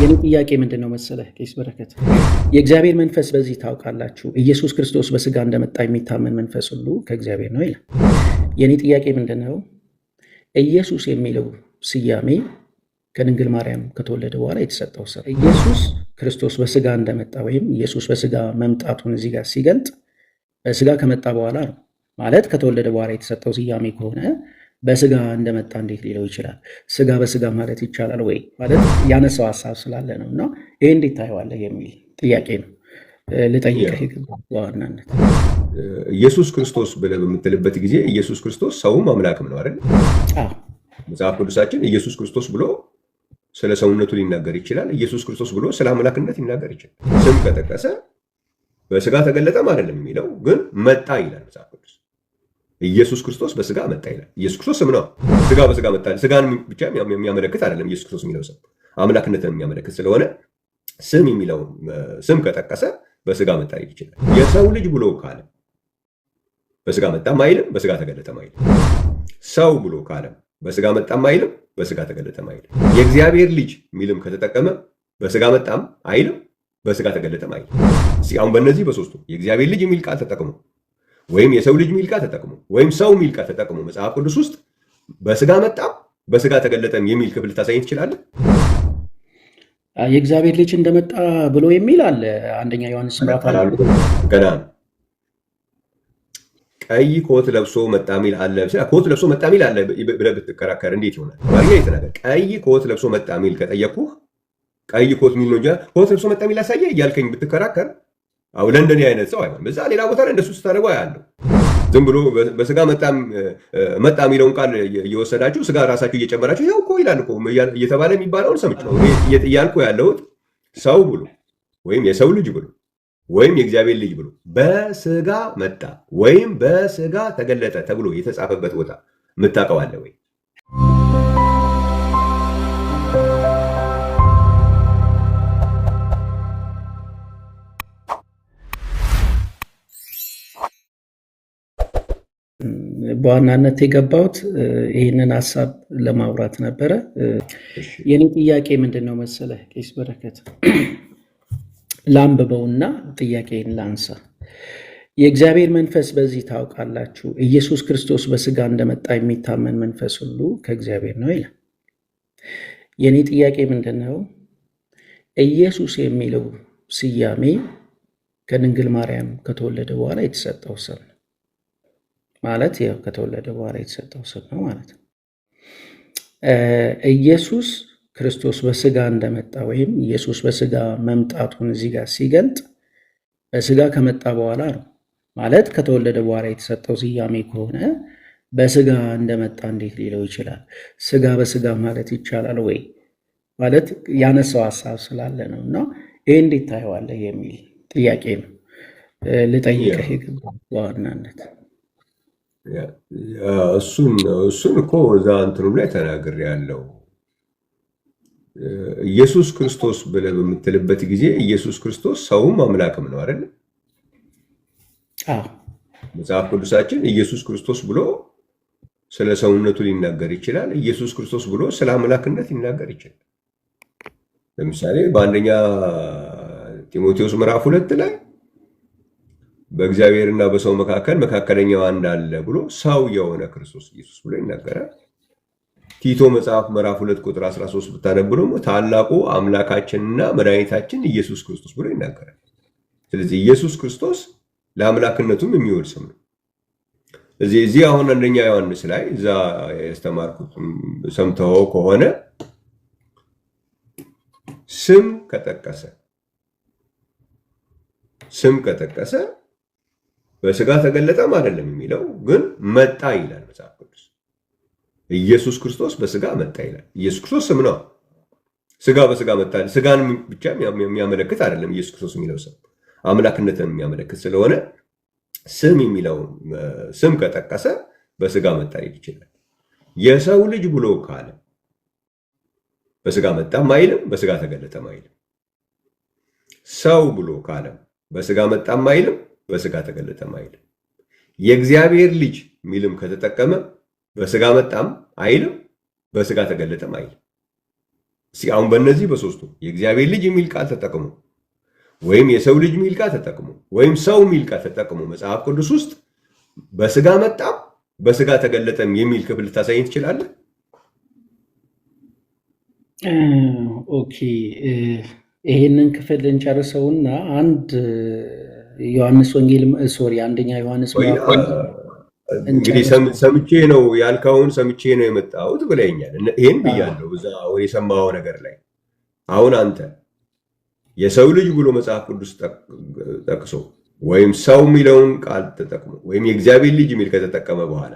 የኔ ጥያቄ ምንድን ነው መሰለህ ቄስ በረከት፣ የእግዚአብሔር መንፈስ በዚህ ታውቃላችሁ፣ ኢየሱስ ክርስቶስ በስጋ እንደመጣ የሚታመን መንፈስ ሁሉ ከእግዚአብሔር ነው ይላል። የኔ ጥያቄ ምንድን ነው፣ ኢየሱስ የሚለው ስያሜ ከድንግል ማርያም ከተወለደ በኋላ የተሰጠው ስም፣ ኢየሱስ ክርስቶስ በስጋ እንደመጣ ወይም ኢየሱስ በስጋ መምጣቱን እዚህ ጋር ሲገልጥ በስጋ ከመጣ በኋላ ነው ማለት ከተወለደ በኋላ የተሰጠው ስያሜ ከሆነ በስጋ እንደመጣ እንዴት ሊለው ይችላል? ስጋ በስጋ ማለት ይቻላል ወይ? ማለት ያነሳው ሀሳብ ስላለ ነው። እና ይህ እንዴት ታየዋለህ የሚል ጥያቄ ነው ልጠይቅህ በዋናነት። ኢየሱስ ክርስቶስ ብለህ በምትልበት ጊዜ ኢየሱስ ክርስቶስ ሰውም አምላክም ነው አይደል? መጽሐፍ ቅዱሳችን ኢየሱስ ክርስቶስ ብሎ ስለ ሰውነቱ ሊናገር ይችላል። ኢየሱስ ክርስቶስ ብሎ ስለ አምላክነት ሊናገር ይችላል። ስም ከጠቀሰ በስጋ ተገለጠም አይደለም የሚለው ግን መጣ ይላል መጽሐፍ ቅዱስ። ኢየሱስ ክርስቶስ በስጋ መጣ ይላል። ኢየሱስ ክርስቶስ ስም ነው። ስጋ በስጋ መጣ ስጋን ብቻ የሚያመለክት አይደለም። ኢየሱስ ክርስቶስ የሚለው ስም አምላክነትን የሚያመለክት ስለሆነ ስም የሚለው ስም ከጠቀሰ በስጋ መጣ ይችላል። የሰው ልጅ ብሎ ካለ በስጋ መጣም አይልም፣ በስጋ ተገለጠም አይልም። ሰው ብሎ ካለ በስጋ መጣም አይልም፣ በስጋ ተገለጠም አይልም። የእግዚአብሔር ልጅ የሚልም ከተጠቀመ በስጋ መጣም አይልም፣ በስጋ ተገለጠም አይልም። አሁን በእነዚህ በሶስቱ የእግዚአብሔር ልጅ የሚል ቃል ተጠቅሞ ወይም የሰው ልጅ የሚል ቃል ተጠቅሞ ወይም ሰው የሚል ቃል ተጠቅሞ መጽሐፍ ቅዱስ ውስጥ በስጋ መጣም በስጋ ተገለጠም የሚል ክፍል ልታሳይ ትችላለህ? የእግዚአብሔር ልጅ እንደመጣ ብሎ የሚል አለ። አንደኛ ዮሐንስ ምዕራፍ ገና ቀይ ኮት ለብሶ መጣ ሚል አለ። ኮት ለብሶ መጣ ሚል አለ ብለህ ብትከራከር እንዴት ይሆናል? አማርኛ የተናገር ቀይ ኮት ለብሶ መጣ ሚል ከጠየቅኩህ ቀይ ኮት ሚል ነው እንጂ ኮት ለብሶ መጣ ሚል አሳየ እያልከኝ ብትከራከር አው ለእንደኔ አይነት ሰው አይሆን። በዛ ሌላ ቦታ ላይ እንደሱ ስታደርገው ያለው ዝም ብሎ በስጋ መጣ የሚለውን ቃል እየወሰዳችሁ ስጋ ራሳችሁ እየጨመራችሁ ያው እኮ ይላል እኮ እየተባለ የሚባለውን ሰምቼ ነው እያልኩ ያለሁት። ሰው ብሎ ወይም የሰው ልጅ ብሎ ወይም የእግዚአብሔር ልጅ ብሎ በስጋ መጣ ወይም በስጋ ተገለጠ ተብሎ የተጻፈበት ቦታ የምታውቀው አለ ወይ? በዋናነት የገባሁት ይህንን ሀሳብ ለማውራት ነበረ። የኔ ጥያቄ ምንድን ነው መሰለህ ቄስ በረከት፣ ላንብበውና ጥያቄን ላንሳ። የእግዚአብሔር መንፈስ በዚህ ታውቃላችሁ፣ ኢየሱስ ክርስቶስ በስጋ እንደመጣ የሚታመን መንፈስ ሁሉ ከእግዚአብሔር ነው ይላል። የኔ ጥያቄ ምንድን ነው፣ ኢየሱስ የሚለው ስያሜ ከድንግል ማርያም ከተወለደ በኋላ የተሰጠው ስም ነው ማለት ያው ከተወለደ በኋላ የተሰጠው ስም ነው ማለት ነው። ኢየሱስ ክርስቶስ በስጋ እንደመጣ ወይም ኢየሱስ በስጋ መምጣቱን እዚህ ጋር ሲገልጥ በስጋ ከመጣ በኋላ ነው ማለት ከተወለደ በኋላ የተሰጠው ስያሜ ከሆነ በስጋ እንደመጣ እንዴት ሊለው ይችላል? ስጋ በስጋ ማለት ይቻላል ወይ? ማለት ያነሳው ሀሳብ ስላለ ነው። እና ይህ እንዴት ታየዋለህ የሚል ጥያቄ ነው ልጠይቅህ የገባሁት በዋናነት። እሱን እኮ እዛ እንትኑ ላይ ተናግሬ ያለው ኢየሱስ ክርስቶስ ብለህ በምትልበት ጊዜ ኢየሱስ ክርስቶስ ሰውም አምላክም ነው አይደል? መጽሐፍ ቅዱሳችን ኢየሱስ ክርስቶስ ብሎ ስለ ሰውነቱ ሊናገር ይችላል። ኢየሱስ ክርስቶስ ብሎ ስለ አምላክነት ሊናገር ይችላል። ለምሳሌ በአንደኛ ጢሞቴዎስ ምዕራፍ 2 ላይ በእግዚአብሔርና በሰው መካከል መካከለኛው አንድ አለ ብሎ ሰው የሆነ ክርስቶስ ኢየሱስ ብሎ ይናገራል። ቲቶ መጽሐፍ ምዕራፍ 2 ቁጥር 13 ብታነብ ደግሞ ታላቁ አምላካችንና መድኃኒታችን ኢየሱስ ክርስቶስ ብሎ ይናገራል። ስለዚህ ኢየሱስ ክርስቶስ ለአምላክነቱም የሚውል ስም ነው። እዚህ አሁን አንደኛ ዮሐንስ ላይ እዛ ያስተማርኩት ሰምተው ከሆነ ስም ከጠቀሰ በስጋ ተገለጠም አይደለም የሚለው ግን መጣ ይላል መጽሐፍ ቅዱስ። ኢየሱስ ክርስቶስ በስጋ መጣ ይላል። ኢየሱስ ክርስቶስ ስም ነው። ስጋ በስጋ መጣ ስጋን ብቻ የሚያመለክት አይደለም። ኢየሱስ ክርስቶስ የሚለው ስም አምላክነትን የሚያመለክት ስለሆነ ስም የሚለው ስም ከጠቀሰ በስጋ መጣ ይችላል። የሰው ልጅ ብሎ ካለ በስጋ መጣም አይልም፣ በስጋ ተገለጠም አይልም። ሰው ብሎ ካለ በስጋ መጣም አይልም፣ በስጋ ተገለጠም አይልም። የእግዚአብሔር ልጅ ሚልም ከተጠቀመ በስጋ መጣም አይልም፣ በስጋ ተገለጠም አይልም። አሁን በእነዚህ በሶስቱ የእግዚአብሔር ልጅ የሚል ቃል ተጠቅሞ ወይም የሰው ልጅ የሚል ቃል ተጠቅሞ ወይም ሰው የሚል ቃል ተጠቅሞ መጽሐፍ ቅዱስ ውስጥ በስጋ መጣም በስጋ ተገለጠም የሚል ክፍል ልታሳየኝ ትችላለህ? ኦኬ፣ ይሄንን ክፍል እንጨርሰውና አንድ ዮሐንስ ወንጌል አንደኛ ዮሐንስ እንግዲህ ሰምቼ ነው ያልከውን ሰምቼ ነው የመጣሁት ብለኛል። ይሄን ብያለሁ እዛ የሰማኸው ነገር ላይ። አሁን አንተ የሰው ልጅ ብሎ መጽሐፍ ቅዱስ ጠቅሶ ወይም ሰው የሚለውን ቃል ተጠቅሞ ወይም የእግዚአብሔር ልጅ የሚል ከተጠቀመ በኋላ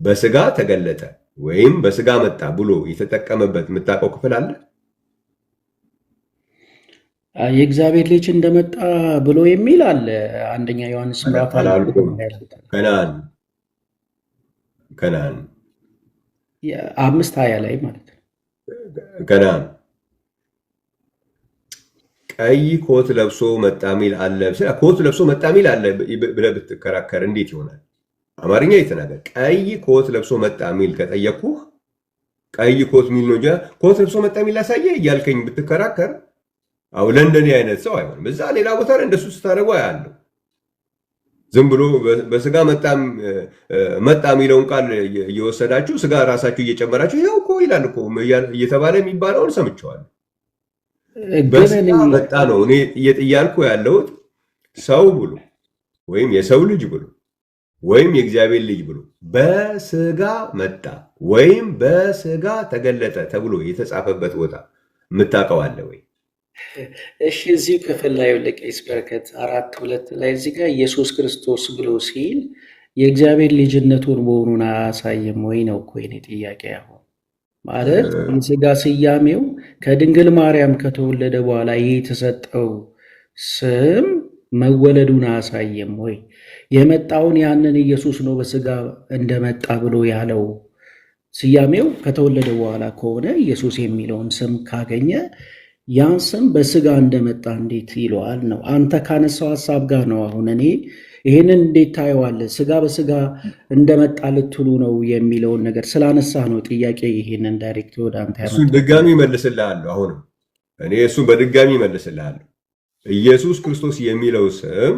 በስጋ ተገለጠ ወይም በስጋ መጣ ብሎ የተጠቀመበት የምታውቀው ክፍል አለ? የእግዚአብሔር ልጅ እንደመጣ ብሎ የሚል አለ። አንደኛ ዮሐንስ ምዕራፍ ከነዓን 5:20 ላይ ማለት ነው። ከነዓን ቀይ ኮት ለብሶ መጣ ሚል አለ። ኮት ለብሶ መጣ ሚል አለ ብለህ ብትከራከር እንዴት ይሆናል? አማርኛ የተናገር ቀይ ኮት ለብሶ መጣ ሚል ከጠየቅኩህ ቀይ ኮት ሚል ነው እንጂ ኮት ለብሶ መጣ ሚል አሳየ እያልከኝ ብትከራከር አው ለእንደኔ አይነት ሰው አይሆንም። እዛ ሌላ ቦታ ላይ እንደሱ ስታደርጉ አያለሁ። ዝም ብሎ በስጋ መጣ የሚለውን ቃል እየወሰዳችሁ ስጋ ራሳችሁ እየጨመራችሁ ይኸው እኮ ይላል እኮ እየተባለ የሚባለውን ሰምቼዋለሁ። በስጋ መጣ ነው እኔ እያልኩ ያለሁት። ሰው ብሎ ወይም የሰው ልጅ ብሎ ወይም የእግዚአብሔር ልጅ ብሎ በስጋ መጣ ወይም በስጋ ተገለጠ ተብሎ የተጻፈበት ቦታ የምታውቀው አለ ወይ? እሺ፣ እዚህ ክፍል ላይ ለቄስ በረከት 4:2 ላይ እዚህ ጋር ኢየሱስ ክርስቶስ ብሎ ሲል የእግዚአብሔር ልጅነቱን መሆኑን አያሳይም ወይ ነው እኮ የኔ ጥያቄ። አሁን ማለት የሥጋ ስያሜው ከድንግል ማርያም ከተወለደ በኋላ ይህ የተሰጠው ስም መወለዱን አያሳይም ወይ? የመጣውን ያንን ኢየሱስ ነው በሥጋ እንደመጣ ብሎ ያለው ስያሜው ከተወለደ በኋላ ከሆነ ኢየሱስ የሚለውን ስም ካገኘ ያን ስም በሥጋ እንደመጣ እንዴት ይለዋል ነው? አንተ ካነሳው ሐሳብ ጋር ነው። አሁን እኔ ይሄንን እንዴት ታየዋለህ? ሥጋ በሥጋ እንደመጣ ልትሉ ነው የሚለውን ነገር ስላነሳ ነው ጥያቄ። ይሄንን ዳይሬክት ወደ አንተ ያመጣው እሱን ድጋሚ መልስልሃለሁ። አሁንም እኔ እሱን በድጋሚ መልስልሃለሁ። ኢየሱስ ክርስቶስ የሚለው ስም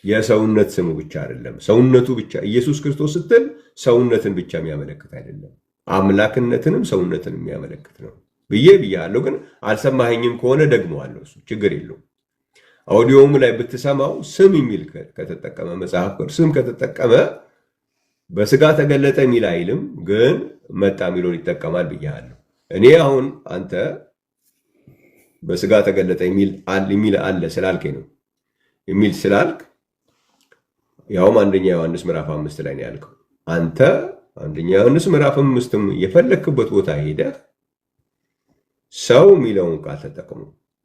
የሰውነት ስሙ ብቻ አይደለም። ሰውነቱ ብቻ ኢየሱስ ክርስቶስ ስትል ሰውነትን ብቻ የሚያመለክት አይደለም፣ አምላክነትንም ሰውነትን የሚያመለክት ነው ብያለሁ። ግን አልሰማኸኝም ከሆነ ደግመዋለሁ። እሱ ችግር የለውም። አውዲዮም ላይ ብትሰማው ስም የሚል ከተጠቀመ መጽሐፍ ስም ከተጠቀመ በሥጋ ተገለጠ የሚል አይልም፣ ግን መጣ የሚለውን ይጠቀማል ብያለሁ። እኔ አሁን አንተ በሥጋ ተገለጠ የሚል አለ ስላልከኝ ነው የሚል ስላልክ ያውም አንደኛ ዮሐንስ ምዕራፍ 5 ላይ ነው ያልከው። አንተ አንደኛ ዮሐንስ ምዕራፍ 5 የፈለክበት ቦታ ሄደህ ሰው የሚለውን ቃል ተጠቅሞ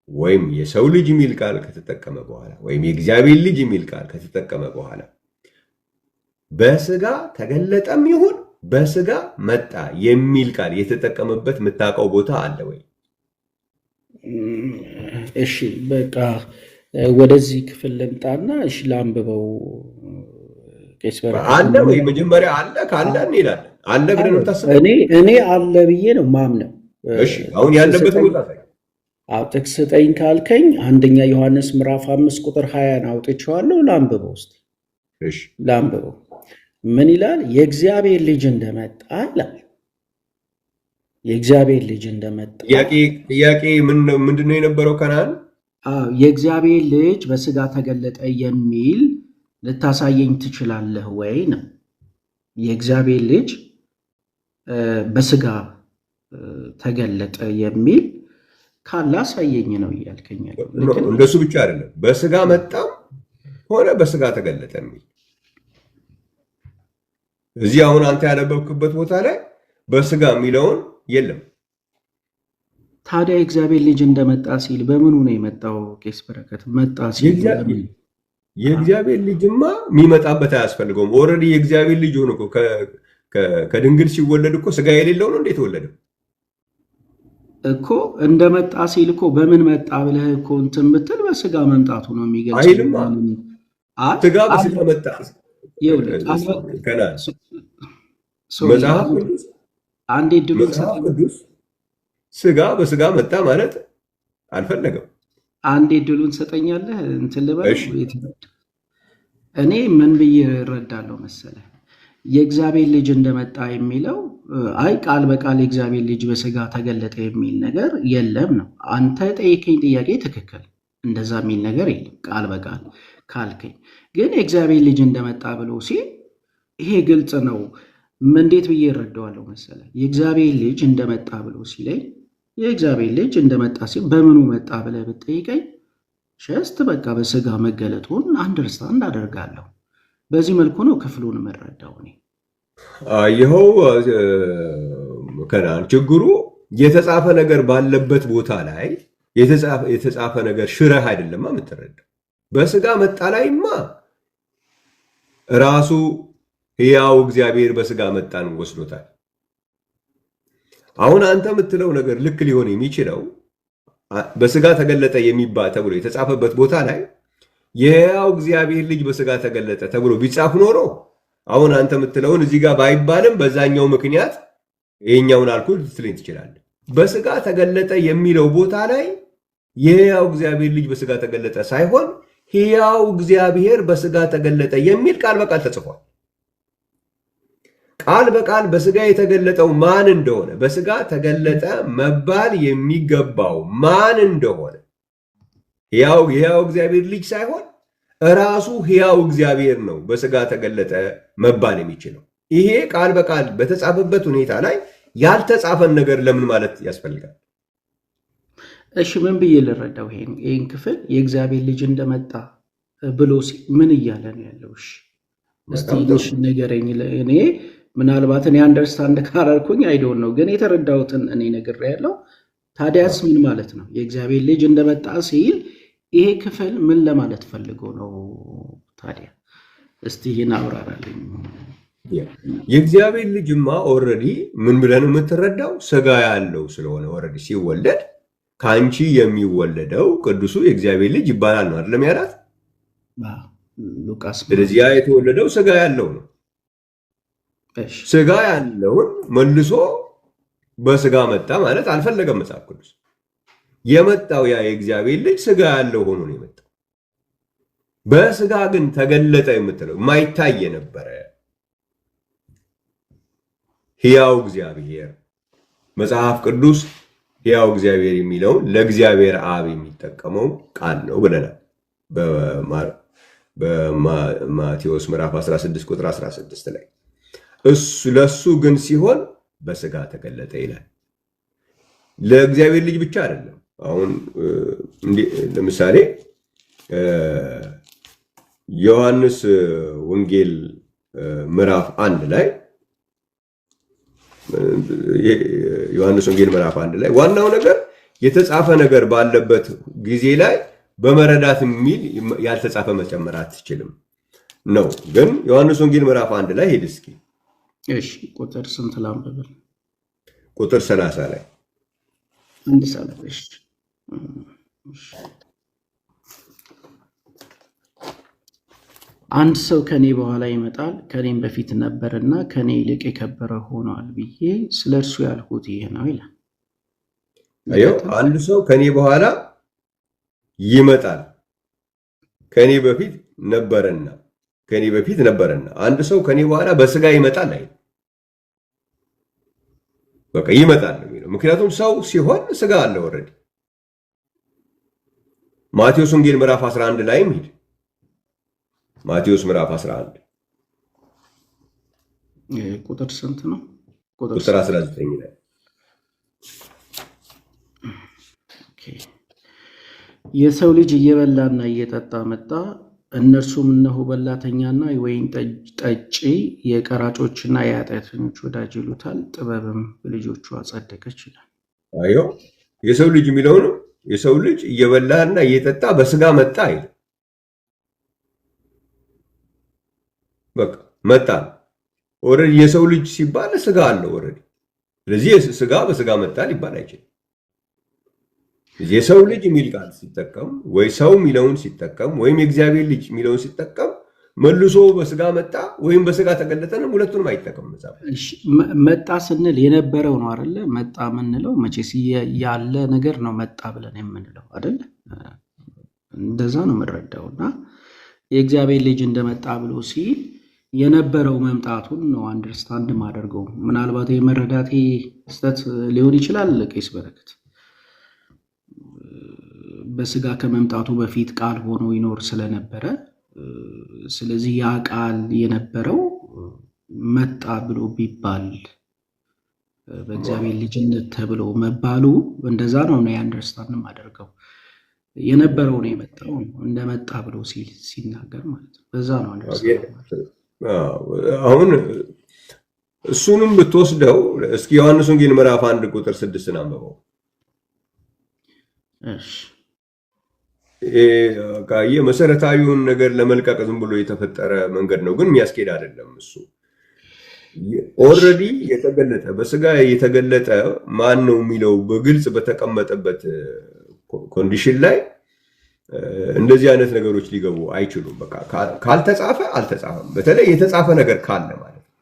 ወይም የሰው ልጅ የሚል ቃል ከተጠቀመ በኋላ ወይም የእግዚአብሔር ልጅ የሚል ቃል ከተጠቀመ በኋላ በሥጋ ተገለጠም ይሁን በሥጋ መጣ የሚል ቃል የተጠቀመበት የምታውቀው ቦታ አለ ወይ? እሺ፣ በቃ ወደዚህ ክፍል ልምጣና እሺ ላንብበው። ቄስ በረከት አለ ወይ? መጀመሪያ አለ ካለ እንሄዳለን። አለ ብለህ ነው ታስበው? እኔ አለ ብዬ ነው ማምነው። እሺ፣ አሁን ያለበት ቦታ ላይ ጥቅስ ስጠኝ ካልከኝ አንደኛ ዮሐንስ ምዕራፍ 5 ቁጥር 20 አውጥቼዋለሁ። ላንብበው እስቲ። እሺ፣ ላንብበው። ምን ይላል? የእግዚአብሔር ልጅ እንደመጣ ይላል። የእግዚአብሔር ልጅ እንደመጣ ጥያቄ ምንድነው የነበረው? ከነዓን የእግዚአብሔር ልጅ በሥጋ ተገለጠ የሚል ልታሳየኝ ትችላለህ ወይ ነው። የእግዚአብሔር ልጅ በሥጋ ተገለጠ የሚል ካለ አሳየኝ ነው እያልከኝ። እንደሱ ብቻ አይደለም፣ በሥጋ መጣም ሆነ በሥጋ ተገለጠ የሚል እዚህ አሁን አንተ ያነበብክበት ቦታ ላይ በሥጋ የሚለውን የለም። ታዲያ የእግዚአብሔር ልጅ እንደመጣ ሲል በምኑ ነው የመጣው? ቄስ በረከት መጣ ሲል የእግዚአብሔር ልጅማ የሚመጣበት አያስፈልገውም። ኦልሬዲ የእግዚአብሔር ልጅ ሆኖ ከድንግል ሲወለድ እኮ ሥጋ የሌለው ነው እንዴት ተወለደው እኮ? እንደመጣ ሲል እኮ በምን መጣ ብለህ እኮ እንትን ብትል በሥጋ መምጣቱ ነው የሚገልጽ። ሥጋ በሥጋ መጣ መጽሐፍ ቅዱስ ስጋ በስጋ መጣ ማለት አልፈለገም። አንድ ድሉን ሰጠኛለህ እንትን ልበለው። እኔ ምን ብዬ እረዳለሁ መሰለህ? የእግዚአብሔር ልጅ እንደመጣ የሚለው አይ ቃል በቃል የእግዚአብሔር ልጅ በስጋ ተገለጠ የሚል ነገር የለም ነው። አንተ ጠይቀኝ ጥያቄ ትክክል፣ እንደዛ የሚል ነገር የለም ቃል በቃል ካልከኝ። ግን የእግዚአብሔር ልጅ እንደመጣ ብሎ ሲል ይሄ ግልጽ ነው። እንዴት ብዬ እረዳዋለሁ መሰለህ? የእግዚአብሔር ልጅ እንደመጣ ብሎ ሲለኝ የእግዚአብሔር ልጅ እንደመጣ ሲል በምኑ መጣ ብለህ ብትጠይቀኝ ሸስት በቃ በስጋ መገለጡን አንደርስታንድ አደርጋለሁ። በዚህ መልኩ ነው ክፍሉን የምረዳው እኔ። ይኸው ከናን ችግሩ የተጻፈ ነገር ባለበት ቦታ ላይ የተጻፈ ነገር ሽረህ አይደለማ የምትረዳው። በስጋ መጣ ላይማ ራሱ ሕያው እግዚአብሔር በስጋ መጣን ወስዶታል። አሁን አንተ የምትለው ነገር ልክ ሊሆን የሚችለው በስጋ ተገለጠ የሚባል ተብሎ የተጻፈበት ቦታ ላይ የሕያው እግዚአብሔር ልጅ በስጋ ተገለጠ ተብሎ ቢጻፍ ኖሮ አሁን አንተ የምትለውን እዚህ ጋር ባይባልም በዛኛው ምክንያት ይሄኛውን አልኩ ልትለኝ ትችላለህ። በስጋ ተገለጠ የሚለው ቦታ ላይ የሕያው እግዚአብሔር ልጅ በስጋ ተገለጠ ሳይሆን ሕያው እግዚአብሔር በስጋ ተገለጠ የሚል ቃል በቃል ተጽፏል። ቃል በቃል በስጋ የተገለጠው ማን እንደሆነ በስጋ ተገለጠ መባል የሚገባው ማን እንደሆነ የሕያው እግዚአብሔር ልጅ ሳይሆን እራሱ ሕያው እግዚአብሔር ነው በስጋ ተገለጠ መባል የሚችለው። ይሄ ቃል በቃል በተጻፈበት ሁኔታ ላይ ያልተጻፈን ነገር ለምን ማለት ያስፈልጋል? እሺ ምን ብዬ ልረዳው ይሄን ክፍል? የእግዚአብሔር ልጅ እንደመጣ ብሎ ምን እያለ ነው ያለው? እስቲ ንገረኝ። እኔ ምናልባት እኔ አንደርስታንድ ካላልኩኝ አይዶን ነው፣ ግን የተረዳሁትን እኔ ነግሬያለሁ። ታዲያስ ምን ማለት ነው? የእግዚአብሔር ልጅ እንደመጣ ሲል ይሄ ክፍል ምን ለማለት ፈልጎ ነው ታዲያ? እስቲ ይህን አብራራልኝ። የእግዚአብሔር ልጅማ ኦልሬዲ ምን ብለን የምትረዳው ስጋ ያለው ስለሆነ ኦልሬዲ ሲወለድ ከአንቺ የሚወለደው ቅዱሱ የእግዚአብሔር ልጅ ይባላል ነው አይደለም ያላት ሉቃስ። ስለዚህ ያ የተወለደው ስጋ ያለው ነው። ስጋ ያለውን መልሶ በስጋ መጣ ማለት አልፈለገም መጽሐፍ ቅዱስ። የመጣው ያ የእግዚአብሔር ልጅ ስጋ ያለው ሆኖ ነው የመጣው። በስጋ ግን ተገለጠ የምትለው የማይታይ የነበረ ሕያው እግዚአብሔር መጽሐፍ ቅዱስ ሕያው እግዚአብሔር የሚለውን ለእግዚአብሔር አብ የሚጠቀመው ቃል ነው ብለናል። በማቴዎስ ምዕራፍ 16 ቁጥር 16 ላይ ለሱ ግን ሲሆን በስጋ ተገለጠ ይላል። ለእግዚአብሔር ልጅ ብቻ አይደለም። አሁን ለምሳሌ ዮሐንስ ወንጌል ምዕራፍ 1 ላይ ዋናው ነገር የተጻፈ ነገር ባለበት ጊዜ ላይ በመረዳት የሚል ያልተጻፈ መጨመር አትችልም ነው። ግን ዮሐንስ ወንጌል ምዕራፍ 1 ላይ ሄድ እስኪ። እሺ ቁጥር ስንት ላንብብ? ቁጥር 30 ላይ አንድ ሰዓት። እሺ አንድ ሰው ከኔ በኋላ ይመጣል፣ ከኔም በፊት ነበርና ከኔ ይልቅ የከበረ ሆኗል ብዬ ስለ እርሱ ያልሁት ይህ ነው ይላል። አንድ ሰው ከኔ በኋላ ይመጣል፣ ከኔ በፊት ነበረና አንድ ሰው ከኔ በኋላ በስጋ ይመጣል አይደል? በቃ ይመጣል ነው የሚለው። ምክንያቱም ሰው ሲሆን ስጋ አለ ኦልሬዲ። ማቴዎስ ወንጌል ምዕራፍ 11 ላይም ሂድ። ማቴዎስ ምዕራፍ 11 ቁጥር ስንት ነው? ቁጥር 19 ላይ የሰው ልጅ እየበላና እየጠጣ መጣ፣ እነርሱም እነሆ በላተኛና የወይን ጠጪ፣ የቀራጮችና የኃጢአተኞች ወዳጅ ይሉታል፣ ጥበብም በልጆቹ አጸደቀች ይላል። አዮ የሰው ልጅ የሚለው ነው። የሰው ልጅ እየበላና እየጠጣ በስጋ መጣ አይደል? በቃ መጣ። ኦልሬዲ የሰው ልጅ ሲባል ስጋ አለው ኦልሬዲ። ስለዚህ ስጋ በስጋ መጣ ሊባል አይችልም። የሰው ልጅ የሚል ቃል ሲጠቀም ወይ ሰው የሚለውን ሲጠቀም ወይም የእግዚአብሔር ልጅ የሚለውን ሲጠቀም መልሶ በስጋ መጣ ወይም በስጋ ተገለጠንም ሁለቱንም አይጠቀም። መጣ ስንል የነበረው ነው አይደለ? መጣ የምንለው መቼስ ያለ ነገር ነው መጣ ብለን የምንለው አይደለ? እንደዛ ነው የምንረዳው። እና የእግዚአብሔር ልጅ እንደመጣ ብሎ ሲል የነበረው መምጣቱን ነው አንደርስታንድ ማደርገው። ምናልባት የመረዳቴ ስህተት ሊሆን ይችላል። ቄስ በረከት በስጋ ከመምጣቱ በፊት ቃል ሆኖ ይኖር ስለነበረ ስለዚህ ያ ቃል የነበረው መጣ ብሎ ቢባል በእግዚአብሔር ልጅነት ተብሎ መባሉ እንደዛ ነው አንደርስታንድ ማደርገው። የነበረው ነው የመጣው እንደመጣ ብሎ ሲናገር ማለት ነው። በዛ ነው አንደርስታንድ። አሁን እሱንም ብትወስደው እስኪ ዮሐንስ ወንጌል ምዕራፍ 1 ቁጥር 6 አንብበው። እሺ መሰረታዊውን ነገር ለመልቀቅ ዝም ብሎ የተፈጠረ መንገድ ነው፣ ግን የሚያስኬድ አይደለም። እሱ ኦልሬዲ የተገለጠ በስጋ የተገለጠ ማን ነው የሚለው በግልጽ በተቀመጠበት ኮንዲሽን ላይ እንደዚህ አይነት ነገሮች ሊገቡ አይችሉም። በቃ ካልተጻፈ አልተጻፈም። በተለይ የተጻፈ ነገር ካለ ማለት ነው።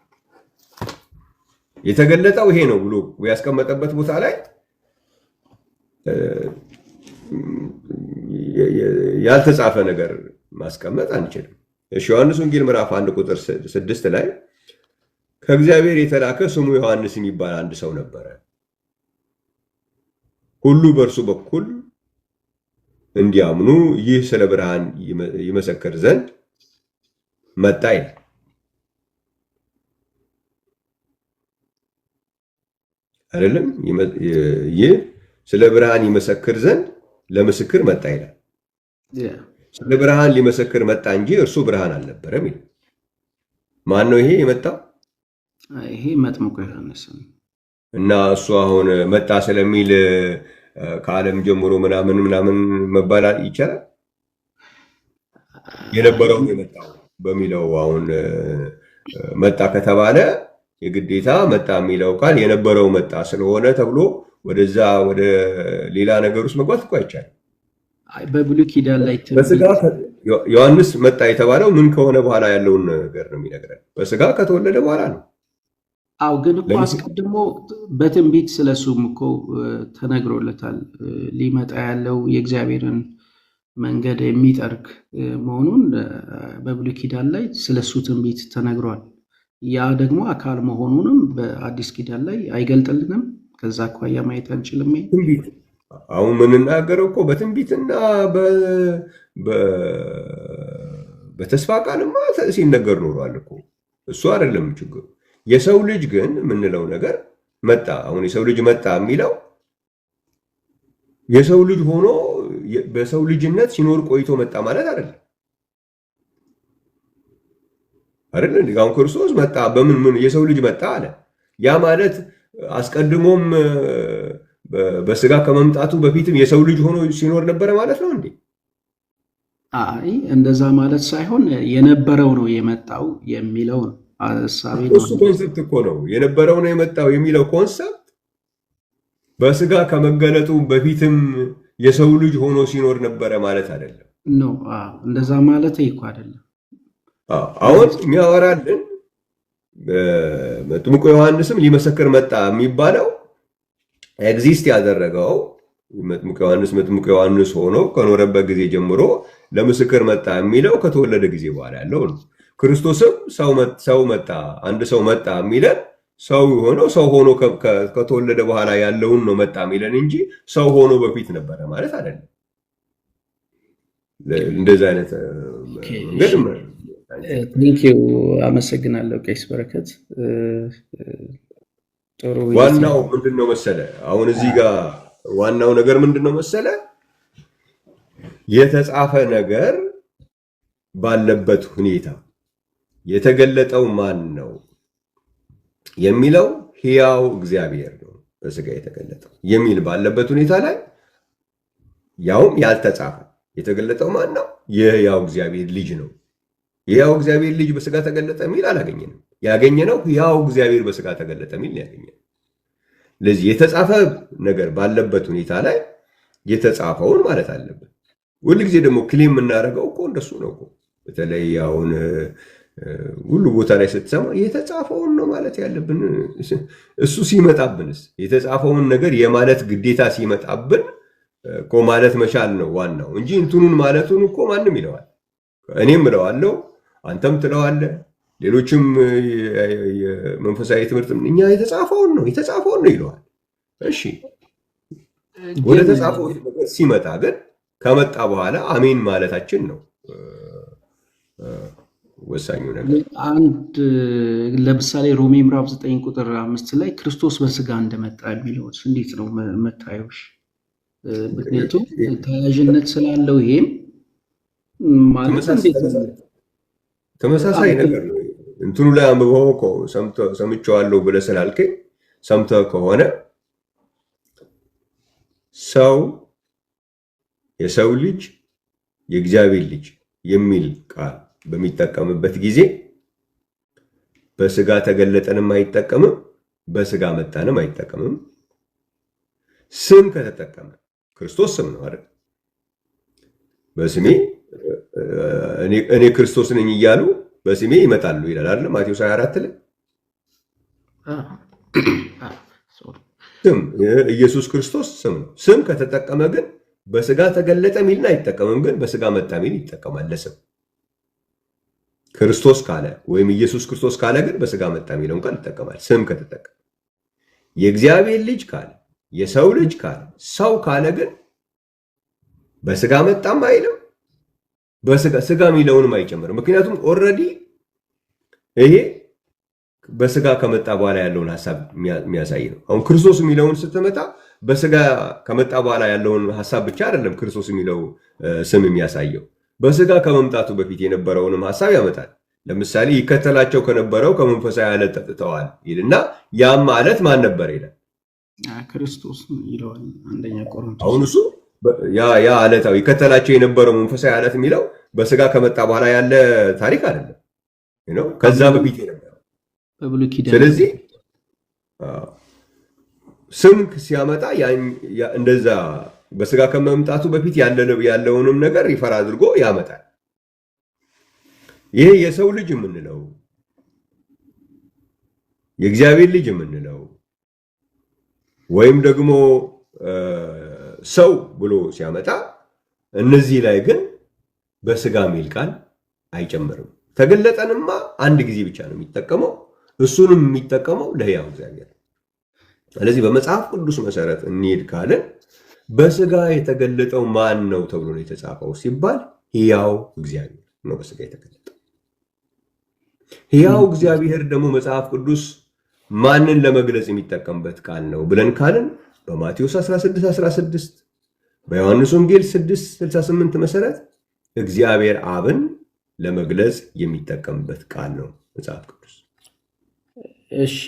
የተገለጠው ይሄ ነው ብሎ ያስቀመጠበት ቦታ ላይ ያልተጻፈ ነገር ማስቀመጥ አንችልም። ዮሐንስ ወንጌል ምዕራፍ 1 ቁጥር 6 ላይ ከእግዚአብሔር የተላከ ስሙ ዮሐንስ የሚባል አንድ ሰው ነበረ፣ ሁሉ በእርሱ በኩል እንዲያምኑ ይህ ስለ ብርሃን ይመሰክር ዘንድ መጣ ይላል። አይደለም? ይህ ስለ ብርሃን ይመሰክር ዘንድ ለምስክር መጣ ይላል። ስለ ብርሃን ሊመሰክር መጣ እንጂ እርሱ ብርሃን አልነበረም ይላል። ማን ነው ይሄ የመጣው? ይሄ መጥምቁ ዮሐንስ ነው። እና እሱ አሁን መጣ ስለሚል ከዓለም ጀምሮ ምናምን መባል ይቻላል? የነበረው የመጣው በሚለው አሁን መጣ ከተባለ የግዴታ መጣ የሚለው ቃል የነበረው መጣ ስለሆነ ተብሎ ወደዛ ወደ ሌላ ነገር ውስጥ መግባት እኮ አይቻልም። በብሉይ ኪዳን ላይ በስጋ ዮሐንስ መጣ የተባለው ምን ከሆነ በኋላ ያለውን ነገር ነው የሚነግረን። በስጋ ከተወለደ በኋላ ነው። አው ግን እኮ አስቀድሞ በትንቢት ስለሱም እኮ ተነግሮለታል። ሊመጣ ያለው የእግዚአብሔርን መንገድ የሚጠርግ መሆኑን በብሉይ ኪዳን ላይ ስለሱ ትንቢት ተነግሯል። ያ ደግሞ አካል መሆኑንም በአዲስ ኪዳን ላይ አይገልጥልንም? ከዛ አኳያ ማየት አንችልም። ትንቢት አሁን የምንናገረው እኮ በትንቢትና በተስፋ ቃልማ ሲነገር ኖሯል እኮ። እሱ አይደለም ችግሩ። የሰው ልጅ ግን የምንለው ነገር መጣ። አሁን የሰው ልጅ መጣ የሚለው የሰው ልጅ ሆኖ በሰው ልጅነት ሲኖር ቆይቶ መጣ ማለት አይደለም። አሁን ክርስቶስ መጣ በምን የሰው ልጅ መጣ አለ። ያ ማለት አስቀድሞም በስጋ ከመምጣቱ በፊትም የሰው ልጅ ሆኖ ሲኖር ነበረ ማለት ነው እንዴ? አይ እንደዛ ማለት ሳይሆን የነበረው ነው የመጣው የሚለው ሐሳቤ ነው። እሱ ኮንሰፕት እኮ ነው። የነበረው ነው የመጣው የሚለው ኮንሰፕት በስጋ ከመገለጡ በፊትም የሰው ልጅ ሆኖ ሲኖር ነበረ ማለት አይደለም። ኖ እንደዛ ማለት እኮ አይደለም። አሁን የሚያወራልን መጥምቁ ዮሐንስም ሊመሰክር መጣ የሚባለው ኤግዚስት ያደረገው መጥምቁ ዮሐንስ ሆኖ ከኖረበት ጊዜ ጀምሮ ለምስክር መጣ የሚለው ከተወለደ ጊዜ በኋላ ያለው ነው። ክርስቶስም ሰው መጣ፣ አንድ ሰው መጣ የሚለን ሰው ሆኖ ከተወለደ በኋላ ያለውን ነው መጣ የሚለን እንጂ ሰው ሆኖ በፊት ነበረ ማለት አይደለም። እንደዚህ አይነት መንገድ ቴንኪው፣ አመሰግናለሁ ቄስ በረከት። ጥሩ። ዋናው ምንድነው መሰለ፣ አሁን እዚህ ጋር ዋናው ነገር ምንድነው መሰለ፣ የተጻፈ ነገር ባለበት ሁኔታ የተገለጠው ማን ነው የሚለው ሕያው እግዚአብሔር ነው በስጋ የተገለጠው የሚል ባለበት ሁኔታ ላይ ያውም ያልተጻፈ የተገለጠው ማን ነው? የሕያው እግዚአብሔር ልጅ ነው። የሕያው እግዚአብሔር ልጅ በስጋ ተገለጠ የሚል አላገኘንም። ያገኘነው ሕያው እግዚአብሔር በስጋ ተገለጠ የሚል ያገኘነው። ስለዚህ የተጻፈ ነገር ባለበት ሁኔታ ላይ የተጻፈውን ማለት አለብን። ሁልጊዜ ደግሞ ክሌም የምናደርገው እኮ እንደሱ ነው እኮ። በተለይ አሁን ሁሉ ቦታ ላይ ስትሰማ የተጻፈውን ነው ማለት ያለብን። እሱ ሲመጣብንስ የተጻፈውን ነገር የማለት ግዴታ ሲመጣብን እኮ ማለት መቻል ነው ዋናው እንጂ እንትኑን ማለቱን እኮ ማንም ይለዋል። እኔም እለዋለሁ፣ አንተም ትለዋለህ፣ ሌሎችም የመንፈሳዊ ትምህርት እኛ የተጻፈውን ነው ይለዋል። እሺ ወደ ተጻፈው ነገር ሲመጣ ግን ከመጣ በኋላ አሜን ማለታችን ነው ወሳኙ ነገር። አንድ ለምሳሌ ሮሜ ምዕራፍ 9 ቁጥር 5 ላይ ክርስቶስ በስጋ እንደመጣ የሚለው እንዴት ነው መታየውሽ? ምክንያቱም ተያያዥነት ስላለው ይሄም ማለት ተመሳሳይ ነገር ነው። እንትኑ ላይ አንብበው እኮ ሰምቼዋለሁ ብለህ ስላልከኝ ሰምተህ ከሆነ ሰው የሰው ልጅ የእግዚአብሔር ልጅ የሚል ቃል በሚጠቀምበት ጊዜ በስጋ ተገለጠንም አይጠቀምም፣ በስጋ መጣንም አይጠቀምም። ስም ከተጠቀመ ክርስቶስ ስም ነው አይደል? በስሜ እኔ ክርስቶስ ነኝ እያሉ በስሜ ይመጣሉ ይላል አይደል? ማቴዎስ 24 ላይ ስም ኢየሱስ ክርስቶስ ስም ነው። ስም ከተጠቀመ ግን በስጋ ተገለጠ ሚልን አይጠቀምም፣ ግን በስጋ መጣ ሚል ይጠቀማል ለስም። ክርስቶስ ካለ ወይም ኢየሱስ ክርስቶስ ካለ ግን በስጋ መጣ ሚለውን ቃል ይጠቀማል ስም ከተጠቀመ። የእግዚአብሔር ልጅ ካለ የሰው ልጅ ካለ ሰው ካለ ግን በስጋ መጣም አይልም፣ ስጋ ሚለውንም አይጨምርም። ምክንያቱም ኦልሬዲ ይሄ በስጋ ከመጣ በኋላ ያለውን ሐሳብ የሚያሳይ ነው። አሁን ክርስቶስ የሚለውን ስትመጣ በስጋ ከመጣ በኋላ ያለውን ሐሳብ ብቻ አይደለም ክርስቶስ የሚለው ስም የሚያሳየው፣ በስጋ ከመምጣቱ በፊት የነበረውንም ሐሳብ ያመጣል። ለምሳሌ ይከተላቸው ከነበረው ከመንፈሳዊ ዓለት ጠጥተዋል ይልና ያም ማለት ማን ነበር ይላል? ክርስቶስ ይለዋል አንደኛ ቆሮንቶስ። አሁን እሱ ያ ዓለታው ይከተላቸው የነበረው መንፈሳዊ ዓለት የሚለው በስጋ ከመጣ በኋላ ያለ ታሪክ አይደለም ነው፣ ከዛ በፊት የነበረው በብሉይ ኪዳን። ስለዚህ ስም ሲያመጣ እንደዛ በስጋ ከመምጣቱ በፊት ያለውንም ነገር ይፈራ አድርጎ ያመጣል። ይሄ የሰው ልጅ የምንለው የእግዚአብሔር ልጅ የምንለው ወይም ደግሞ ሰው ብሎ ሲያመጣ እነዚህ ላይ ግን በስጋ ሚል ቃል አይጨምርም። ተገለጠንማ አንድ ጊዜ ብቻ ነው የሚጠቀመው፣ እሱንም የሚጠቀመው ለሕያው እግዚአብሔር። ስለዚህ በመጽሐፍ ቅዱስ መሰረት እንሂድ ካለን በስጋ የተገለጠው ማን ነው ተብሎ ነው የተጻፈው ሲባል ሕያው እግዚአብሔር ነው በስጋ የተገለጠው። ሕያው እግዚአብሔር ደግሞ መጽሐፍ ቅዱስ ማንን ለመግለጽ የሚጠቀምበት ቃል ነው ብለን ካልን በማቴዎስ 16:16 በዮሐንስ ወንጌል 6:68 መሰረት እግዚአብሔር አብን ለመግለጽ የሚጠቀምበት ቃል ነው መጽሐፍ ቅዱስ። እሺ